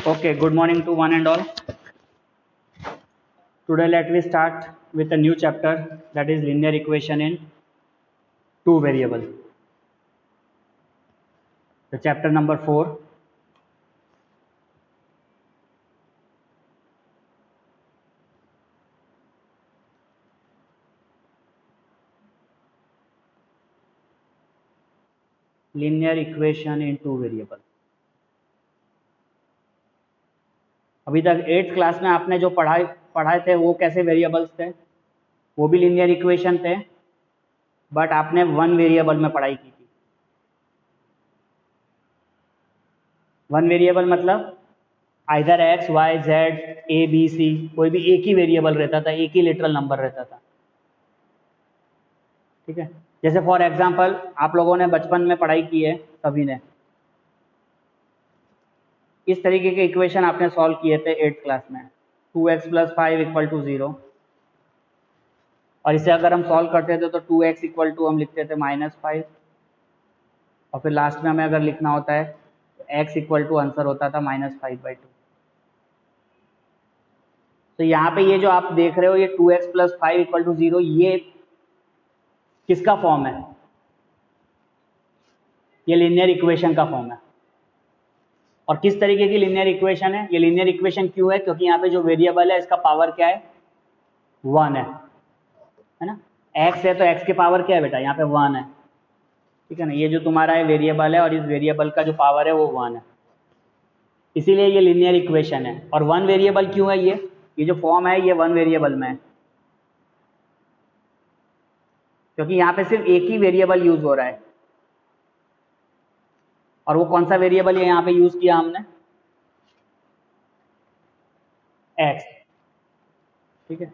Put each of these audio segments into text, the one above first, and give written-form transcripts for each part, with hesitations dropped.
Okay, good morning to one and all. Today let me start with a new chapter, that is linear equation in two variable. The chapter number 4. Linear equation in two variable. अभी तक 8th class में आपने जो पढ़ाए थे वो कैसे variables थे, वो भी लिनियर इक्वेशन थे, बट आपने वन वेरिएबल में पढ़ाई की थी। वन वेरिएबल मतलब either x y z a b c, कोई भी एक ही वेरिएबल रहता था, एक ही लिटरल नंबर रहता था। ठीक है, जैसे फॉर एग्जांपल आप लोगों ने बचपन में पढ़ाई की है, सभी ने इस तरीके के इक्वेशन आपने सॉल्व किए थे 8th क्लास में, 2x + 5 = 0। और इसे अगर हम सॉल्व करते थे तो 2x = हम लिखते थे -5, और फिर लास्ट में हमें अगर लिखना होता है तो x = आंसर होता था -5/2। तो यहाँ पे ये जो आप देख रहे हो, ये 2x + 5 = 0, ये किसका फॉर्म है? ये लिनियर इक्वेशन का फॉर्म है। और किस तरीके की लिनियर इक्वेशन है? ये लिनियर इक्वेशन क्यों है? क्योंकि यहाँ पे जो वेरिएबल है इसका पावर क्या है? 1 है ना। x है तो x की पावर क्या है बेटा? यहाँ पे 1 है। ठीक है ना, ये जो तुम्हारा है वेरिएबल है, और इस वेरिएबल का जो पावर है वो 1 है, इसीलिए ये लिनियर इक्वेशन है। और वन वेरिएबल क्यों है? ये जो फॉर्म है ये वन वेरिएबल में है, क्योंकि यहाँ पे सिर्फ एक ही वेरिएबल यूज हो रहा है। और वो कौन सा वेरिएबल है यहाँ पे यूज किया हमने? x। ठीक है,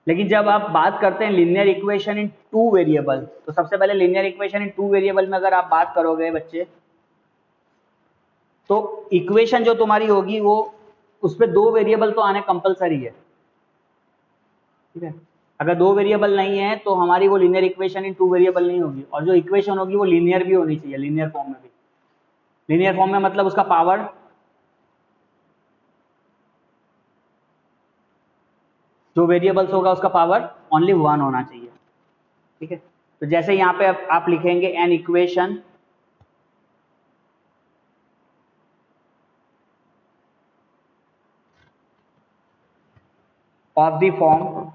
लेकिन जब आप बात करते हैं linear equation in two variable, तो सबसे पहले linear equation in two variable में अगर आप बात करोगे बच्चे, तो इक्वेशन जो तुम्हारी होगी वो उस पर दो वेरिएबल तो आने कंपलसरी है। ठीक है, अगर दो वेरिएबल नहीं है तो हमारी वो linear equation in two variable नहीं होगी, और जो इक्वेशन होगी वो लिनियर भी होनी चाहिए, लिनियर फॉर्म में भी। लिनियर फॉर्म में मतलब उसका पावर, जो वेरिएबल्स होगा उसका पावर ओनली 1 होना चाहिए। ठीक है, तो जैसे यहाँ पे आप लिखेंगे an equation of the form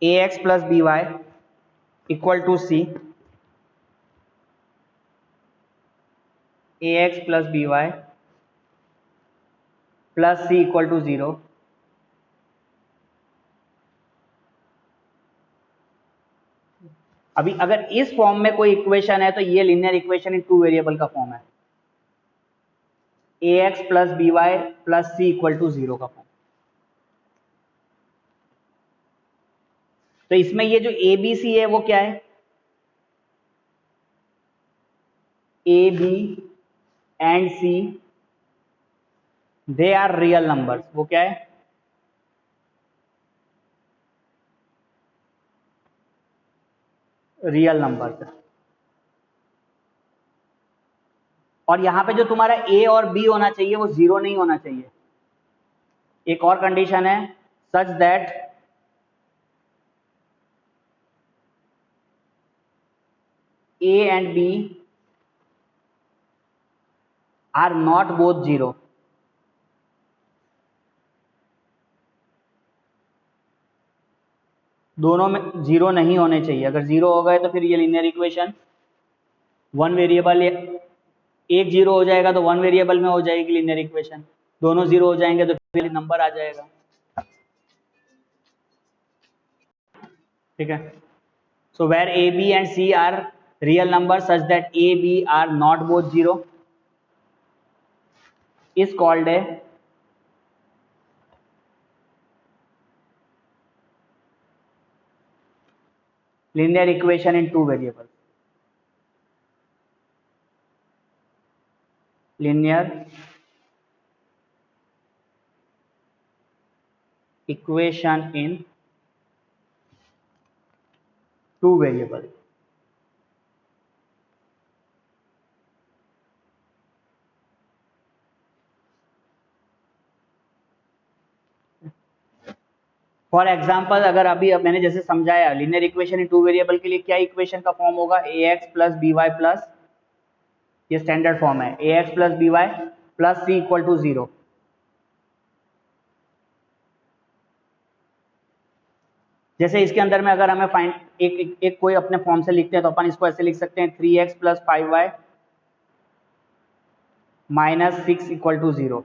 ax + by = c, ax + by + c = 0। अभी अगर इस फॉर्म में कोई इक्वेशन है तो ये linear equation in two variable का फॉर्म है, ax + by + c = 0 का फॉर्म। तो इसमें ये जो ए बी सी है वो क्या है? A b and c they are real numbers. वो क्या है? Real numbers. और यहां पे जो तुम्हारा ए और बी होना चाहिए वो 0 नहीं होना चाहिए। एक और कंडीशन है, such that a and b are not both 0। दोनों में 0 नहीं होने चाहिए। अगर 0 हो गए तो फिर ये लिनियर इक्वेशन वन वेरिएबल, एक 0 हो जाएगा तो वन वेरिएबल में हो जाएगी लिनियर इक्वेशन, दोनों 0 हो जाएंगे तो फिर नंबर आ जाएगा। ठीक है, so where a b and c are real number such that a b are not both 0 is called a linear equation in two variables. Linear equation in two variable. For example अगर अभी अब मैंने जैसे समझाया linear equation in two variable के लिए क्या equation का फॉर्म होगा, a x plus b y plus, ये स्टैंडर्ड फॉर्म है, a x plus b y plus c equal to 0। जैसे इसके अंदर में अगर हमें फाइंड एक कोई अपने फॉर्म से लिखते हैं तो अपन इसको ऐसे लिख सकते हैं 3x plus 5y minus 6 equal to 0।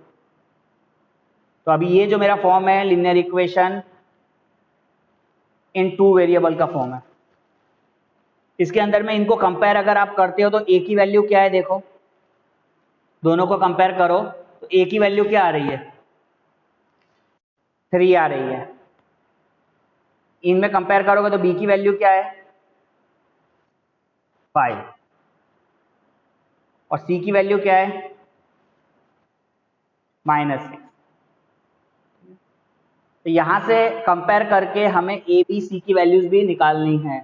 तो अभी ये जो मेरा फॉर्म है linear equation in two variable का फॉर्म है। इसके अंदर में इनको कंपेयर अगर आप करते हो तो ए की वैल्यू क्या है, देखो दोनों को कंपेयर करो तो ए की वैल्यू क्या आ रही है, 3 आ रही है। इनमें कंपेयर करोगे तो बी की वैल्यू क्या है, 5, और सी की वैल्यू क्या है, -6। तो यहां से कंपेयर करके हमें ए बी सी की वैल्यूज भी निकालनी है।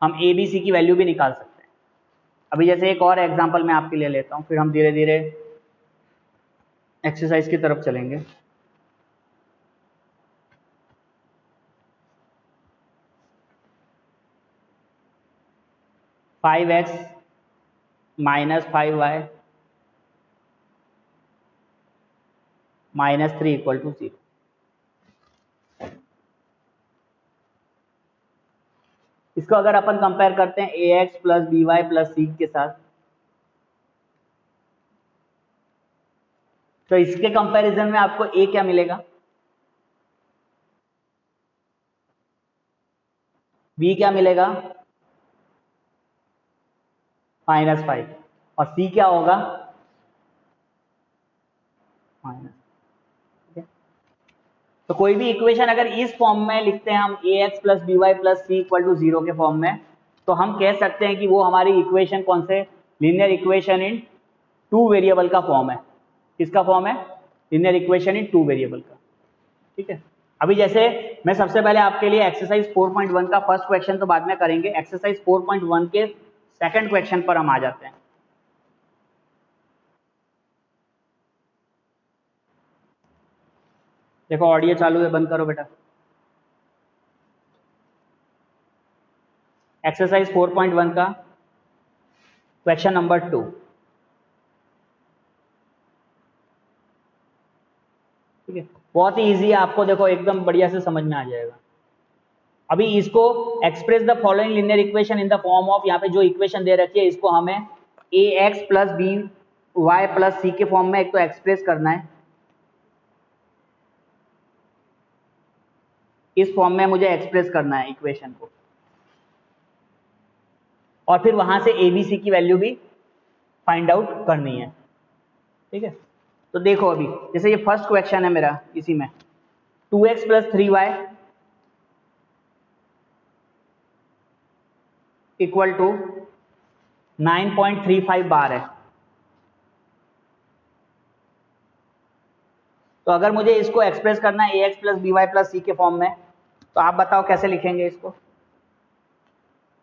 हम ए बी सी की वैल्यू भी निकाल सकते हैं। अभी जैसे एक और एग्जांपल मैं आपके लिए लेता हूं, फिर हम धीरे धीरे एक्सरसाइज की तरफ चलेंगे। (5x - 5y - 3 equal to 0। इसको अगर अपन कंपेयर करते हैं a x plus b y plus c के साथ, तो इसके कंपैरिजन में आपको ए क्या मिलेगा, बी क्या मिलेगा -5, और सी क्या होगा माइनस। तो कोई भी इक्वेशन अगर इस फॉर्म में लिखते हैं हम a x plus b y plus c equal to 0 के फॉर्म में, तो हम कह सकते हैं कि वो हमारी इक्वेशन कौन से, linear equation in two variable का फॉर्म है। किसका फॉर्म है, linear equation in two variable का। ठीक है, अभी जैसे मैं सबसे पहले आपके लिए एक्सरसाइज 4.1 का फर्स्ट क्वेश्चन तो बाद में करेंगे, एक्सरसाइज 4.1 के सेकंड क्वेश्चन पर हम आ जाते हैं। देखो ऑडियो चालू है, बंद करो बेटा। एक्सरसाइज 4.1 का क्वेश्चन नंबर 2। ठीक है, बहुत ही इजी है, आपको देखो एकदम बढ़िया से समझ में आ जाएगा। अभी इसको express the following linear equation in the form of, यहाँ पे जो इक्वेशन दे रखी है इसको हमें a x plus b y plus c के फॉर्म में एक तो एक्सप्रेस करना है। इस फॉर्म में मुझे एक्सप्रेस करना है इक्वेशन को, और फिर वहां से ए बी सी की वैल्यू भी फाइंड आउट करनी है। ठीक है, तो देखो अभी जैसे ये फर्स्ट क्वेश्चन है मेरा, इसी में 2x plus 3y equal to 9.35 बार है। तो अगर मुझे इसको एक्सप्रेस करना है a x plus b y plus c के फॉर्म में, तो आप बताओ कैसे लिखेंगे इसको।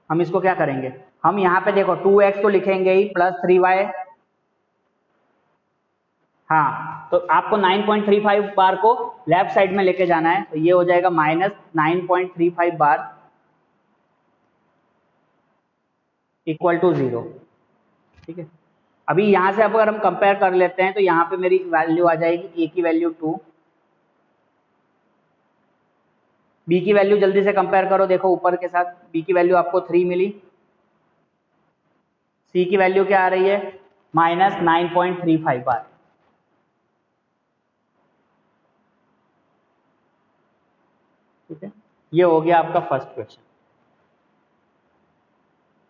हम इसको क्या करेंगे, हम यहाँ पे देखो 2x तो लिखेंगे ही, प्लस 3y, हाँ तो आपको 9.35 बार को लेफ्ट साइड में लेके जाना है, तो ये हो जाएगा -9.35 बार इक्वल टू 0। ठीक है, अभी यहाँ से अब अगर हम कंपेयर कर लेते हैं तो यहाँ पे मेरी वैल्यू आ जाएगी, ए की वैल्यू 2, बी की वैल्यू जल्दी से कंपेयर करो, देखो ऊपर के साथ बी की वैल्यू आपको 3 मिली, सी की वैल्यू क्या आ रही है -9.35 बार। ठीक है, ये हो गया आपका फर्स्ट क्वेश्चन।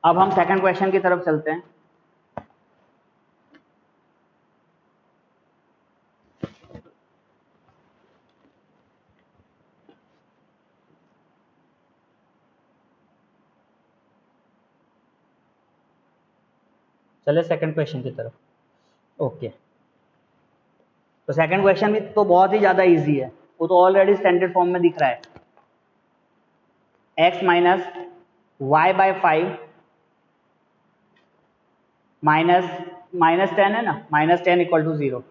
अब हम सेकंड क्वेश्चन की तरफ चलते हैं। चले सेकंड क्वेश्चन की तरफ। ओके, तो सेकंड क्वेश्चन भी तो बहुत ही ज्यादा इजी है, वो तो ऑलरेडी स्टैंडर्ड फॉर्म में दिख रहा है। x माइनस वाई बाय 5 -10 है ना, -10 इक्वल टू 0।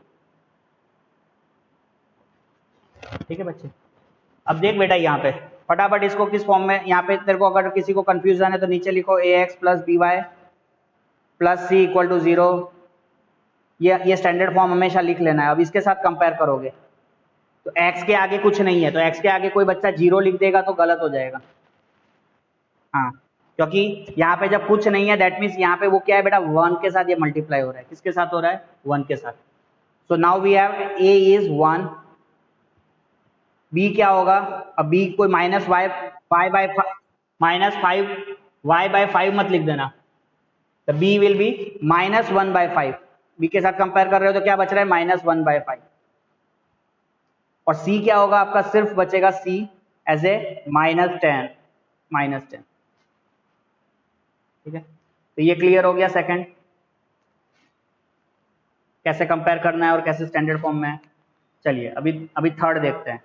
ठीक है बच्चे, अब देख बेटा यहाँ पे फटाफट इसको किस फॉर्म में, यहाँ पे तेरे को अगर किसी को कंफ्यूजन है तो नीचे लिखो ax plus b y plus c equal to 0। ये स्टैंडर्ड फॉर्म हमेशा लिख लेना है। अब इसके साथ कंपेयर करोगे तो x के आगे कुछ नहीं है, तो x के आगे कोई बच्चा 0 लिख देगा तो गलत हो जाएगा। हाँ, क्योंकि यहाँ पे जब कुछ नहीं है दैट मीन्स यहाँ पे वो क्या है बेटा, 1 के साथ ये मल्टीप्लाई हो रहा है। किसके साथ हो रहा है? 1 के साथ। So now we have a is 1, b क्या होगा? अब b कोई minus y by -5 y by 5 मत लिख देना, तो b विल बी -1/5। b के साथ कंपेयर कर रहे हो तो क्या बच रहा है? -1/5। और c क्या होगा आपका? सिर्फ बचेगा c एज ए -10। ठीक है, तो ये क्लियर हो गया सेकंड, कैसे कंपेयर करना है और कैसे स्टैंडर्ड फॉर्म में है। चलिए अभी थर्ड देखते हैं।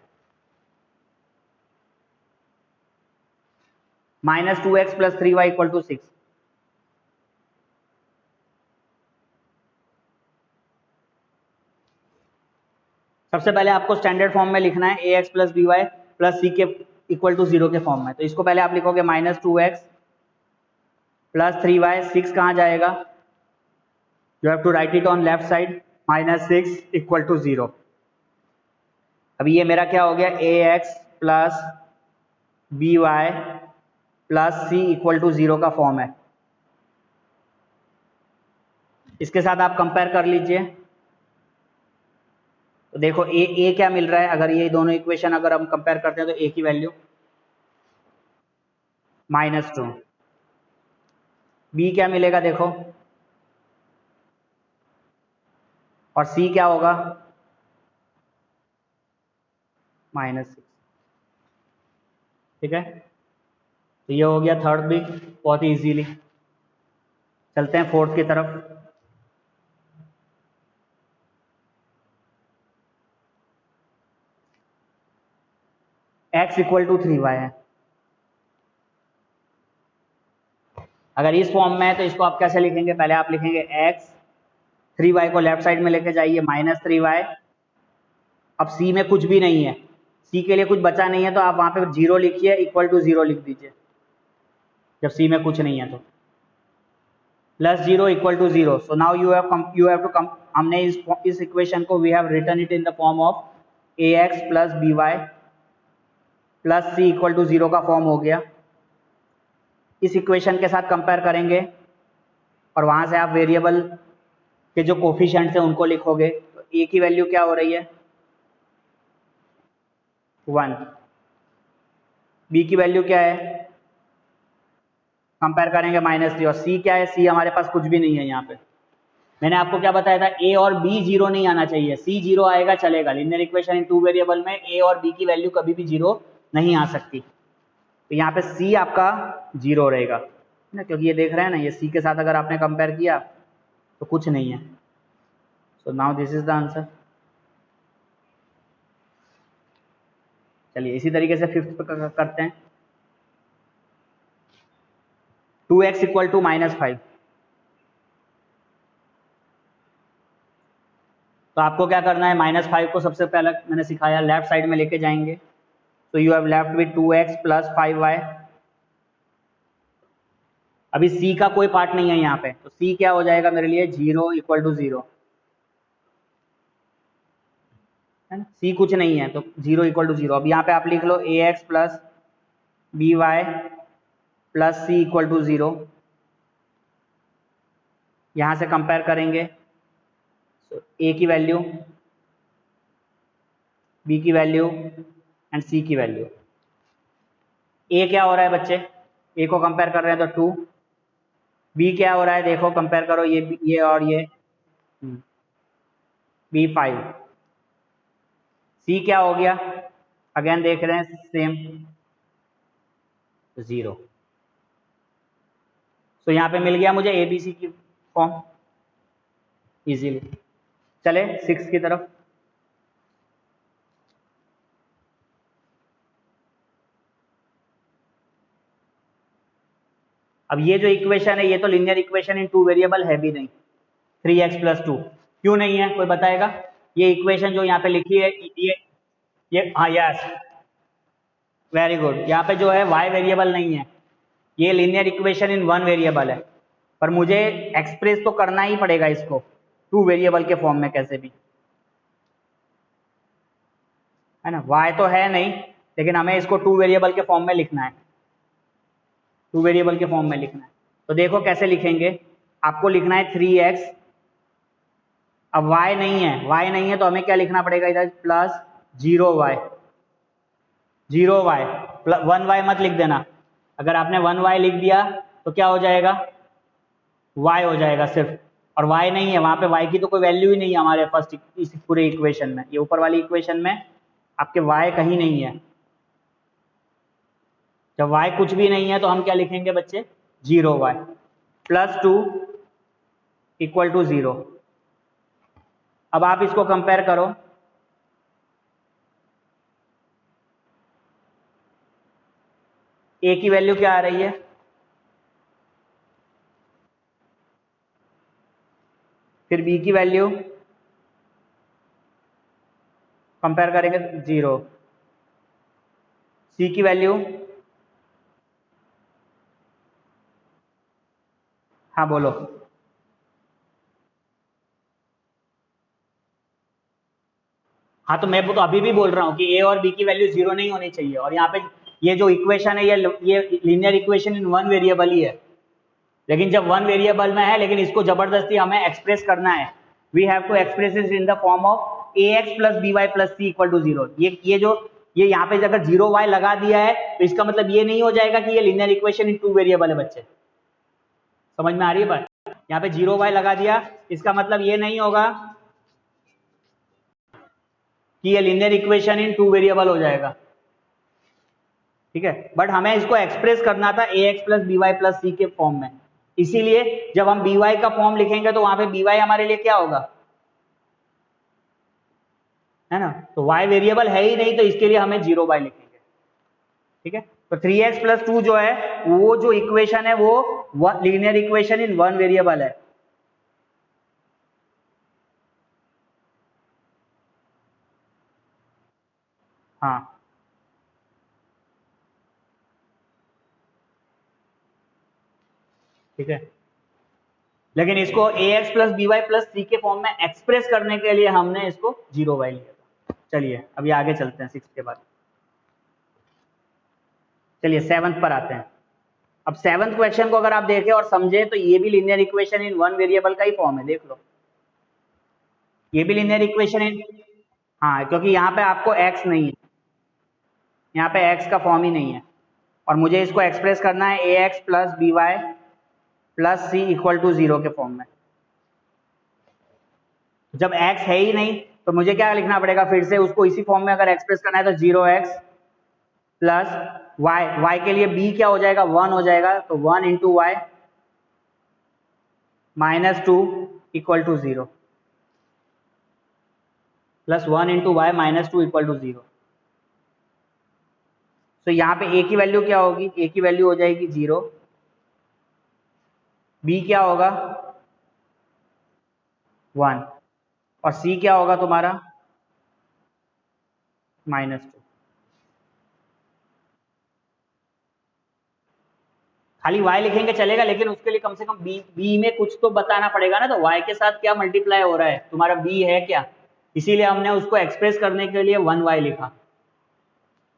-2x plus 3y equal to 6। सबसे पहले आपको स्टैंडर्ड फॉर्म में लिखना है ax plus b y plus c के इक्वल टू 0 के फॉर्म में। तो इसको पहले आप लिखोगे -2x प्लस 3y, 6 कहाँ जाएगा? You have to write it on left side, -6 equal to 0। अभी ये मेरा क्या हो गया? ax plus b y plus c equal to 0 का फॉर्म है। इसके साथ आप कंपेयर कर लीजिए तो देखो ए क्या मिल रहा है। अगर ये दोनों इक्वेशन अगर हम कंपेयर करते हैं तो ए की वैल्यू -2, बी क्या मिलेगा देखो, और सी क्या होगा? -6। ठीक है, तो ये हो गया थर्ड भी बहुत ही इजीली। चलते हैं फोर्थ की तरफ। x इक्वल टू 3y है। अगर इस फॉर्म में है तो इसको आप कैसे लिखेंगे? पहले आप लिखेंगे x, 3y को लेफ्ट साइड में लेके जाइए, -3y। अब c में कुछ भी नहीं है, c के लिए कुछ बचा नहीं है, तो आप वहां पे 0 लिखिए, इक्वल टू 0 लिख दीजिए जब c में कुछ नहीं है तो। +0 equal to 0। So now you have to come, हमने इस इक्वेशन को we have written it in the form of ax plus b y plus c equal to 0 का फॉर्म हो गया। इस इक्वेशन के साथ कंपेयर करेंगे और वहां से आप वेरिएबल के जो कोफिशिएंट्स हैं उनको लिखोगे। तो ए की वैल्यू क्या हो रही है? 1। बी की वैल्यू क्या है? कंपेयर करेंगे -3। और सी क्या है? सी हमारे पास कुछ भी नहीं है यहाँ पे। मैंने आपको क्या बताया था? ए और बी 0 नहीं आना चाहिए, सी 0 आएगा चलेगा। लीनियर इक्वेशन इन 2 वेरिएबल में ए और बी की वैल्यू कभी भी 0 नहीं आ सकती। तो यहाँ पे सी आपका 0 रहेगा ना, क्योंकि ये देख रहे हैं ना, ये सी के साथ अगर आपने कंपेयर किया तो कुछ नहीं है। So now this is the answer. चलिए इसी तरीके से फिफ्थ पे करते हैं। 2x equal to -5। तो आपको क्या करना है? -5 को सबसे पहले मैंने सिखाया लेफ्ट साइड में लेके जाएंगे। तो you have left with 2x plus 5y। अभी c का कोई पार्ट नहीं है यहाँ पे, तो c क्या हो जाएगा मेरे लिए? 0 इक्वल टू 0 है ना, c कुछ नहीं है तो 0 इक्वल टू 0। अब यहाँ पे आप लिख लो ax plus b y plus c equal to 0। यहाँ से कंपेयर करेंगे तो a की वैल्यू, b की वैल्यू एंड c की वैल्यू। a क्या हो रहा है बच्चे? a को कंपेयर कर रहे हैं तो 2। b क्या हो रहा है देखो, कंपेयर करो ये और ये, b 5। c क्या हो गया? अगेन देख रहे हैं सेम, 0। तो यहाँ पे मिल गया मुझे ए बी सी की फॉर्म इजीली। चले 6 की तरफ। अब ये जो इक्वेशन है ये तो linear equation in two variable है भी नहीं, 3x+2 क्यों नहीं है, कोई बताएगा? ये इक्वेशन जो यहाँ पे लिखी है ये हाँ यस वेरी गुड, यहाँ पे जो है y वेरिएबल नहीं है, ये linear equation in one variable है, पर मुझे एक्सप्रेस तो करना ही पड़ेगा इसको टू वेरिएबल के फॉर्म में कैसे भी, है ना। y तो है नहीं, लेकिन हमें इसको टू वेरिएबल के फॉर्म में लिखना है, टू वेरिएबल के फॉर्म में लिखना है। तो देखो कैसे लिखेंगे, आपको लिखना है 3x, अब y नहीं है तो हमें क्या लिखना पड़ेगा इधर, प्लस 0y, 0y 1y मत लिख देना, अगर आपने 1y लिख दिया तो क्या हो जाएगा, y हो जाएगा सिर्फ, और y नहीं है, वहां पे y की तो कोई वैल्यू ही नहीं है हमारे फर्स्ट इस पूरे इक्वेशन में, ये ऊपर वाली इक्वेशन में आपके y कहीं नहीं है। जब y कुछ भी नहीं है तो हम क्या लिखेंगे बच्चे, 0y +2 = 0। अब आप इसको कंपेयर करो, a की वैल्यू क्या आ रही है, फिर b की वैल्यू कंपेयर करेंगे 0, c की वैल्यू, हाँ बोलो, हाँ तो मैं तो अभी भी बोल रहा हूँ कि a और b की वैल्यू 0 नहीं होनी चाहिए, और यहाँ पे ये जो इक्वेशन है ये linear equation in one variable ही है, लेकिन जब वन वेरिएबल में है, लेकिन इसको जबरदस्ती हमें एक्सप्रेस करना है, we have to express it in the form of ax + by + c = 0। ये यहाँ पे अगर 0y लगा दिया है तो इसका मतलब ये नहीं हो जाएगा कि ये linear equation in two variable है बच्चे, समझ में आ रही है बात? यहाँ पे 0y लगा दिया, इसका मतलब ये नहीं होगा कि ये linear equation in two variable हो जाएगा, ठीक है। बट हमें इसको एक्सप्रेस करना था ax + by + c के फॉर्म में, इसीलिए जब हम by का फॉर्म लिखेंगे तो वहां पे by हमारे लिए क्या होगा, है ना। तो y वेरिएबल है ही नहीं, तो इसके लिए हमें 0y लिखेंगे, ठीक है। तो 3x+2 जो है वो जो इक्वेशन है वो linear equation in one variable है, हाँ ठीक है। लेकिन इसको ax + by + c के फॉर्म में एक्सप्रेस करने के लिए हमने इसको 0y लिया था। चलिए अभी आगे चलते हैं 6 के बाद, चलिए 7th पर आते हैं। अब 7th क्वेश्चन को अगर आप देखें और समझे तो ये भी linear equation in one variable का ही फॉर्म है, देख लो, ये भी लीनियर इक्वेशन इन, हाँ क्योंकि यहाँ पे आपको x नहीं है, यहाँ पे x का फॉर्म ही नहीं है, और मुझे इसको एक्सप्रेस करना है ax + by + c = 0 के फॉर्म में। जब x है ही नहीं तो मुझे क्या लिखना पड़ेगा, फिर से उसको इसी फॉर्म में अगर एक्सप्रेस करना है तो 0x + y के लिए b क्या हो जाएगा, 1 हो जाएगा, तो 1 × y - 2 = 0, +1 × y - 2 = 0। तो यहाँ पे a की वैल्यू क्या होगी, a की वैल्यू हो जाएगी 0, b क्या होगा 1, और c क्या होगा तुम्हारा -2। खाली y लिखेंगे चलेगा, लेकिन उसके लिए कम से कम b में कुछ तो बताना पड़ेगा ना, तो y के साथ क्या मल्टीप्लाई हो रहा है, तुम्हारा b है क्या, इसीलिए हमने उसको एक्सप्रेस करने के लिए 1y लिखा।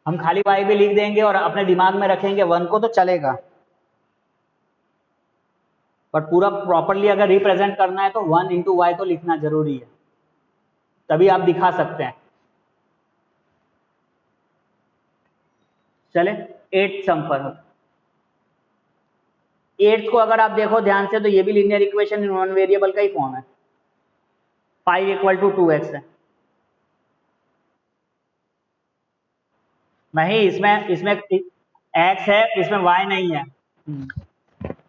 हम खाली y भी लिख देंगे और अपने दिमाग में रखेंगे 1 को तो चलेगा, पर पूरा प्रॉपरली अगर रिप्रेजेंट करना है तो 1 × y तो लिखना जरूरी है, तभी आप दिखा सकते हैं। चले 8th सम पर, 8th को अगर आप देखो ध्यान से तो ये भी linear equation in one variable का ही फॉर्म है, 5 = 2x है, नहीं इसमें x है, इसमें y नहीं है,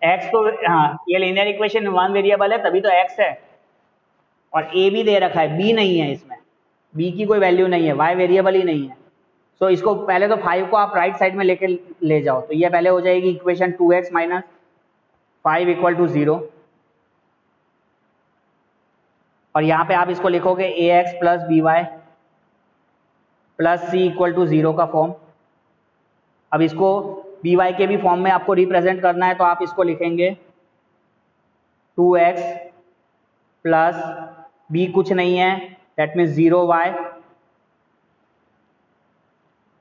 x तो हाँ ये लीनियर इक्वेशन वन वेरिएबल है तभी तो x है, और a भी दे रखा है, b नहीं है, इसमें b की कोई वैल्यू नहीं है, y वेरिएबल ही नहीं है। तो इसको पहले तो 5 को आप राइट साइड में लेके ले जाओ, तो ये पहले हो जाएगी इक्वेशन 2x - 5 इक्वल टू 0, और यहाँ पे आप इसको लिखोगे ax plus b y plus c equal to 0 का फॉर्म। अब इसको बी वाई के भी फॉर्म में आपको रिप्रेजेंट करना है, तो आप इसको लिखेंगे 2x प्लस बी कुछ नहीं है, that means 0y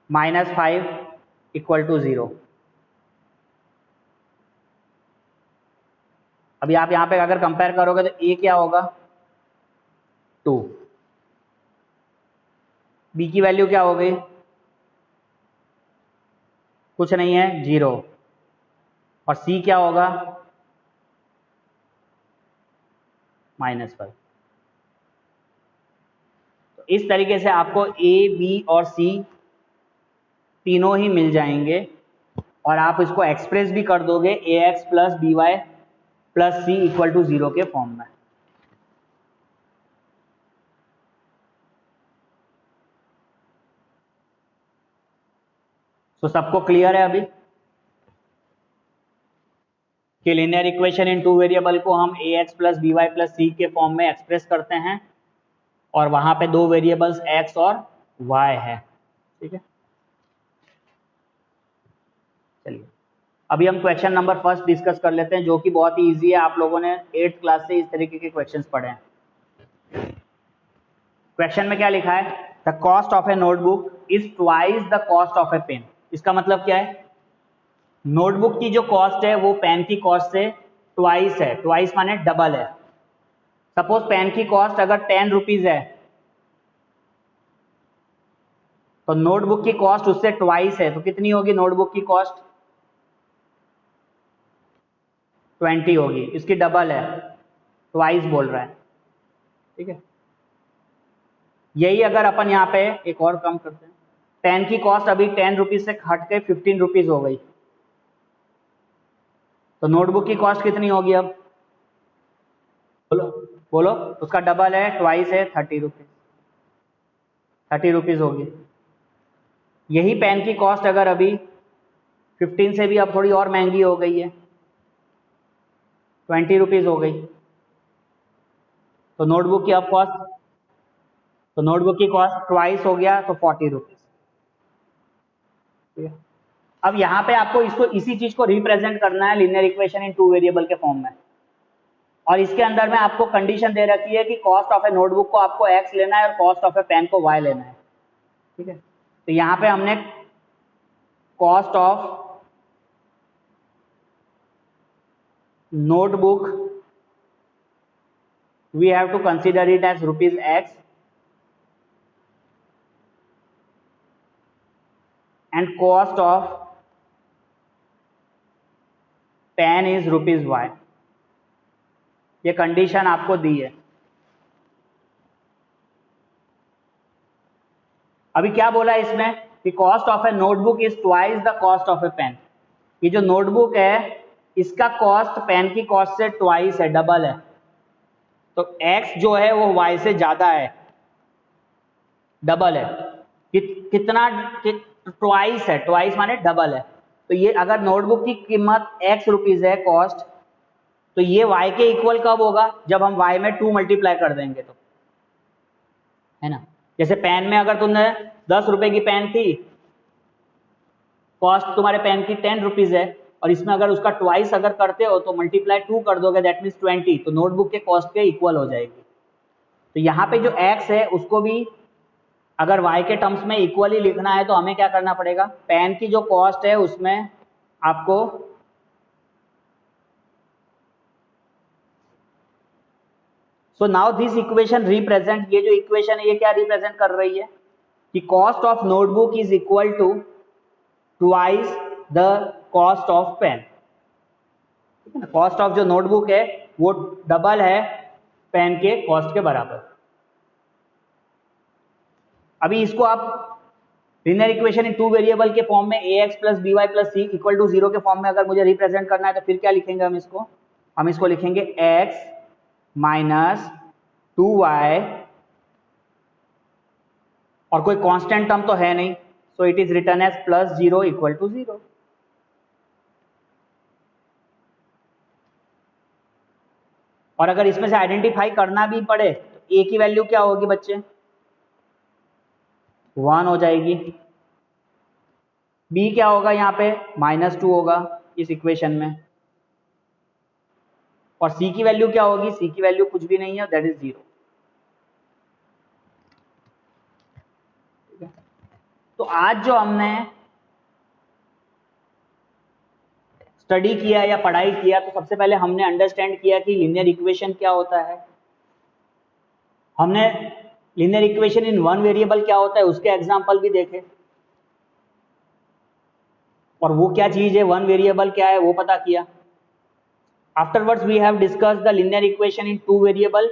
minus 5 equal to 0। अभी आप यहाँ पे अगर कंपेयर करोगे तो a क्या होगा 2, b की वैल्यू क्या हो गई, कुछ नहीं है 0, और c क्या होगा -5। तो इस तरीके से आपको a, b और c तीनों ही मिल जाएंगे, और आप इसको एक्सप्रेस भी कर दोगे ax plus b y plus c equal to 0 के फॉर्म में। तो सबको क्लियर है अभी कि linear equation in two variable को हम ax plus b y plus c के फॉर्म में एक्सप्रेस करते हैं, और वहां पे दो वेरिएबल्स x और y है। ठीक है, चलिए अभी हम क्वेश्चन नंबर फर्स्ट डिस्कस कर लेते हैं, जो कि बहुत ही इजी है। आप लोगों ने 8th क्लास से इस तरीके के क्वेश्चंस पढ़े हैं। क्वेश्चन में क्या लिखा है, the cost of a notebook is twice the cost of a pen. इसका मतलब क्या है, नोटबुक की जो कॉस्ट है वो पेन की कॉस्ट से ट्वाइस है। ट्वाइस माने डबल है। सपोज पेन की कॉस्ट अगर 10 रुपीज है, तो नोटबुक की कॉस्ट उससे ट्वाइस है, तो कितनी होगी नोटबुक की कॉस्ट 20 होगी। इसकी डबल है, ट्वाइस बोल रहा है। ठीक है, यही अगर अपन यहाँ पे एक और कम करते हैं, पेन की कॉस्ट अभी 10 रुपीज से हट के 15 रुपीज हो गई, तो नोटबुक की कॉस्ट कितनी होगी अब बोलो बोलो, उसका डबल है, ट्वाइस है, 30 रुपीज। 30 रुपीज होगी। यही पेन की कॉस्ट अगर अभी 15 से भी अब थोड़ी और महंगी हो गई है, 20 रुपीज हो गई, तो नोटबुक की अब कॉस्ट, तो नोटबुक की कॉस्ट ट्वाइस हो गया, तो 40 रुपीज। ठीक है, अब यहाँ पे आपको इसको इसी चीज को रिप्रेजेंट करना है linear equation in two variable के फॉर्म में, और इसके अंदर में आपको कंडीशन दे रखी है कि कॉस्ट ऑफ ए नोटबुक को आपको x लेना है और कॉस्ट ऑफ ए पेन को y लेना है। ठीक है, तो यहाँ पे हमने cost of notebook we have to consider it as ₹x and cost of pen is ₹y। ये कंडीशन आपको दी है। अभी क्या बोला है इसमें कि cost of a notebook is twice the cost of a pen. ये जो नोटबुक है इसका कॉस्ट पेन की कॉस्ट से ट्वाइस है, डबल है, तो x जो है वो y से ज्यादा है, डबल है। कितना ट्वाइस है, ट्वाइस माने डबल है। तो ये अगर नोटबुक की कीमत x रुपीज है कॉस्ट, तो ये y के इक्वल कब होगा, जब हम y में 2 मल्टीप्लाई कर देंगे, तो है ना। जैसे पेन में अगर तुमने 10 रुपए की पेन थी, कॉस्ट तुम्हारे पेन की 10 रुपीज है, और इसमें अगर उसका ट्वाइस अगर करते हो तो मल्टीप्लाई 2 कर दोगे, दैट मीन्स 20, तो नोटबुक के कॉस्ट के इक्वल हो जाएगी। तो यहाँ पे जो x है उसको भी अगर y के टर्म्स में इक्वली लिखना है, तो हमें क्या करना पड़ेगा, पेन की जो कॉस्ट है उसमें आपको so now this equation represent, ये जो इक्वेशन है ये क्या रिप्रेजेंट कर रही है कि cost of notebook is equal to twice the cost of pen. ठीक है ना, कॉस्ट ऑफ जो नोटबुक है वो डबल है पेन के कॉस्ट के बराबर। अभी इसको आप linear equation in two variable के फॉर्म में ax plus b y plus c equal to 0 के फॉर्म में अगर मुझे रिप्रेजेंट करना है, तो फिर क्या लिखेंगे हम इसको लिखेंगे x माइनस 2y, और कोई कांस्टेंट टर्म तो है नहीं, so it is written as plus 0 equal to 0। और अगर इसमें से आइडेंटिफाई करना भी पड़े तो ए की वैल्यू क्या होगी बच्चे? 1 हो जाएगी। बी क्या होगा यहाँ पे? -2 होगा इस इक्वेशन में। और सी की वैल्यू क्या होगी? सी की वैल्यू कुछ भी नहीं है, दैट इज 0। तो आज जो हमने स्टडी किया या पढ़ाई किया, तो सबसे पहले हमने अंडरस्टैंड किया कि लीनियर इक्वेशन क्या होता है। हमने linear equation in one variable क्या होता है उसके एग्जांपल भी देखे, और वो क्या चीज है, वन वेरिएबल क्या है वो पता किया। Afterwards we have discussed the linear equation in two variable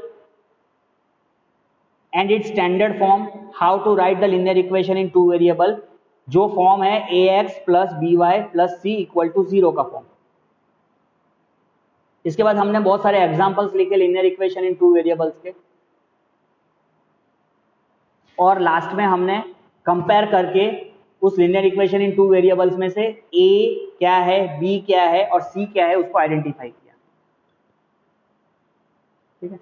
and its standard form, how to write the linear equation in two variable, जो फॉर्म है ax plus by plus c equal to 0 का form. इसके बाद हमने बहुत सारे examples लिखे linear equation in two variables के, और लास्ट में हमने कंपेयर करके उस linear equation in two variables में से a क्या है, b क्या है और c क्या है उसको आइडेंटिफाई किया। ठीक है,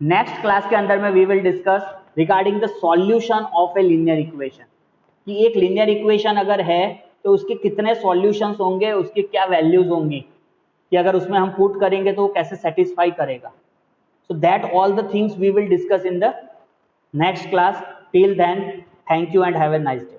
नेक्स्ट क्लास के अंदर में we will discuss regarding the solution of a linear equation, कि एक लीनियर इक्वेशन अगर है तो उसके कितने सॉल्यूशंस होंगे, उसकी क्या वैल्यूज होंगी, कि अगर उसमें हम पुट करेंगे तो वो कैसे सेटिस्फाई करेगा। So that all the things we will discuss in the next class. Till then, thank you and have a nice day.